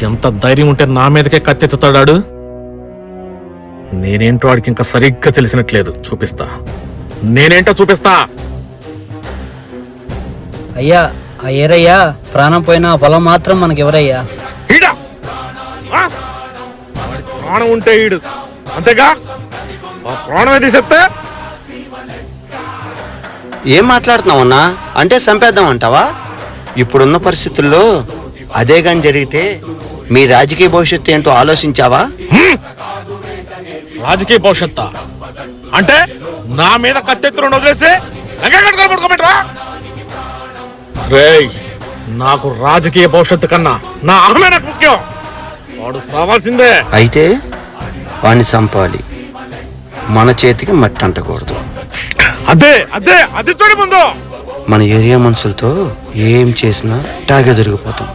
ఎంత ధైర్యం ఉంటే నా మీదకే కత్తెత్తుతాడాడు. నేనేంటో వాడికి ఇంకా సరిగ్గా తెలిసినట్లేదు. చూపిస్తా, నేనేంటో చూపిస్తా. అయ్యా ఆ ఏరయ్యా ప్రాణం పోయినా పొలం మాత్రం మనకెవరయ్యా? ఈడ వాడి ప్రాణం ఉంటే ఈడు, అంతేగా? ఆ ప్రాణమే తీసేస్తే ఏం మాట్లాడుతున్నావన్నా? అంటే చంపేద్దాం అంటావా? ఇప్పుడున్న పరిస్థితుల్లో అదే గాని జరిగితే మీ రాజకీయ భవిష్యత్తు ఏంటో ఆలోచించావా? రాజకీయ భవిష్యత్తు అంటే నా మీద కత్తెత్తులను వదిలేసి పడుకోబెట్టరా? రేయ్, నాకు రాజకీయ భవిష్యత్తు కన్నా నా అహమే నాకు ముఖ్యం. వాడు సావాల్సిందే. అయితే వాణ్ణి చంపాలి, మన చేతికి మట్టి అంటకూడదు. అదే అదే అది చూడు ముందు. మన ఏరియా మనుషులతో ఏం చేసినా టాగే జరిగిపోతాం.